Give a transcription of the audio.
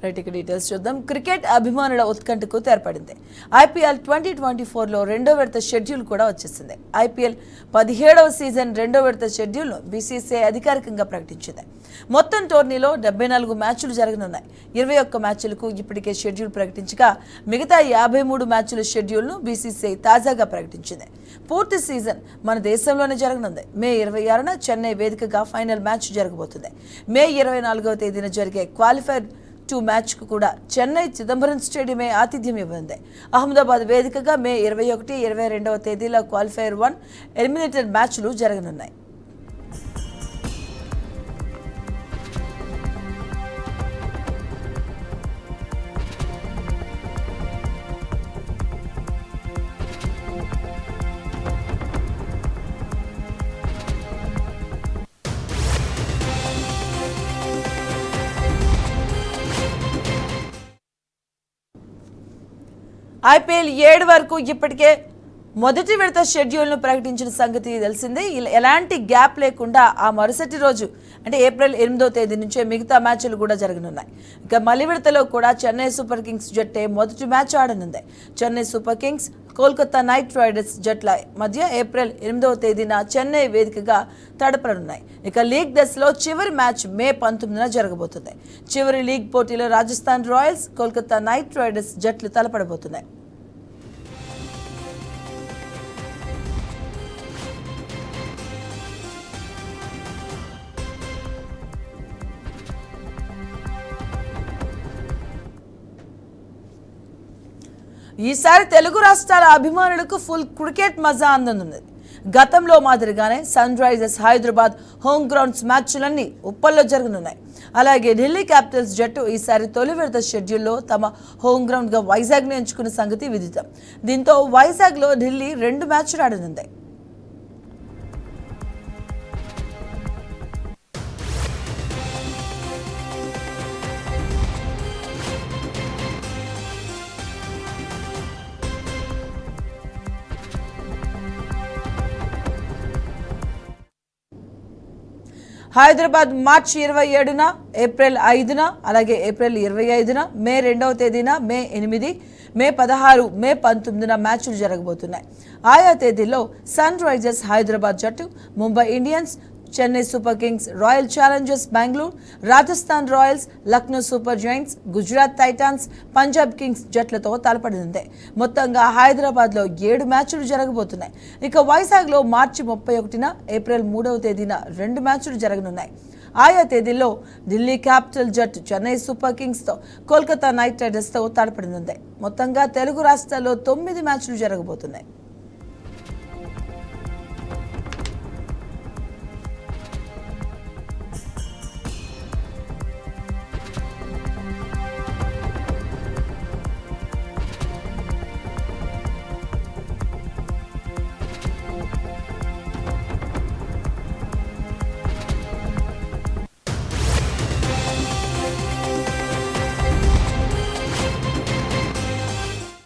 Right, ఇక details చూద్దాం. Cricket అభిమానుల ఉత్కంఠకు తెరపడింది. ఐపీఎల్ 2024లో రెండో విడత షెడ్యూల్ కూడా వచ్చేసింది. ఐపీఎల్ 17వ సీజన్ రెండో విడత షెడ్యూల్ను బీసీసీఐ అధికారికంగా ప్రకటించింది. మొత్తం టోర్నీలో 74 మ్యాచ్లు జరగనున్నాయి. 21 మ్యాచ్లకు ఇప్పటికే షెడ్యూల్ ప్రకటించగా మిగతా 53 మ్యాచ్ల షెడ్యూల్ను బీసీసీఐ తాజాగా ప్రకటించింది. పూర్తి సీజన్ మన దేశంలోనే జరగనుంది. మే 26న చెన్నై వేదికగా ఫైనల్ మ్యాచ్ జరగబోతుంది. మే 24వ తేదీన జరిగే క్వాలిఫైర్ 2 మ్యాచ్కు కూడా చెన్నై చిదంబరం స్టేడియమే ఆతిథ్యం ఇవ్వనుంది. అహ్మదాబాద్ వేదికగా మే 21, 22వ తేదీల క్వాలిఫైర్ 1 ఎలిమినేటర్ మ్యాచ్లు జరగనున్నాయి. ఐపీఎల్ 7 వరకు ఇప్పటికే మొదటి విడత షెడ్యూల్ను ప్రకటించిన సంగతి తెలిసిందే. ఎలాంటి గ్యాప్ లేకుండా ఆ మరుసటి రోజు అంటే ఏప్రిల్ 8వ తేదీ నుంచే మిగతా మ్యాచ్లు కూడా జరగనున్నాయి. ఇక మలి విడతలో కూడా చెన్నై సూపర్ కింగ్స్ జట్టే మొదటి మ్యాచ్ ఆడనుంది. Chennai Super Kings Kolkata Knight Riders జట్ల మధ్య ఏప్రిల్ 8వ తేదీన చెన్నై వేదికగా తడపనున్నాయి. ఇక లీగ్ దశలో చివరి మ్యాచ్ మే 19న జరగబోతుంది. చివరి లీగ్ పోటీలో Rajasthan Royals, Kolkata Knight riders జట్లు తలపడబోతున్నాయి. ఈసారి తెలుగు రాష్ట్రాల అభిమానులకు ఫుల్ క్రికెట్ మజా అందనుంది. గతంలో మాదిరిగానే Sunrisers Hyderabad home grounds మ్యాచ్లన్నీ ఉప్పల్లో జరగనున్నాయి. అలాగే ఢిల్లీ క్యాపిటల్స్ జట్టు ఈసారి తొలి విడత షెడ్యూల్లో తమ హోమ్ గ్రౌండ్గా వైజాగ్ను ఎంచుకున్న సంగతి విదితం. దీంతో వైజాగ్లో ఢిల్లీ 2 మ్యాచ్లు ఆడనుంది. హైదరాబాద్ మార్చి 27న, ఏప్రిల్ 5న, అలాగే ఏప్రిల్ 25న, మే 2వ తేదీన, మే 8, మే 16, మే 19న మ్యాచ్లు జరగబోతున్నాయి. ఆయా తేదీల్లో సన్ రైజర్స్ హైదరాబాద్ జట్టు Mumbai Indians, Chennai Super Kings, Royal Challengers Bengaluru, Rajasthan Royals, Lucknow Super Giants, Gujarat Titans, Punjab Kings జట్లతో తలపడనుంది. మొత్తంగా హైదరాబాద్లో 7 మ్యాచ్లు జరగబోతున్నాయి. ఇక వైజాగ్లో మార్చి 31న, ఏప్రిల్ 3వ తేదీన 2 మ్యాచ్లు జరగనున్నాయి. ఆయా తేదీల్లో ఢిల్లీ క్యాపిటల్ జట్టు చెన్నై సూపర్ కింగ్స్తో, కోల్కతా నైట్ రైడర్స్తో తలపడనుంది. మొత్తంగా తెలుగు రాష్ట్రాల్లో 9 మ్యాచ్లు జరగబోతున్నాయి.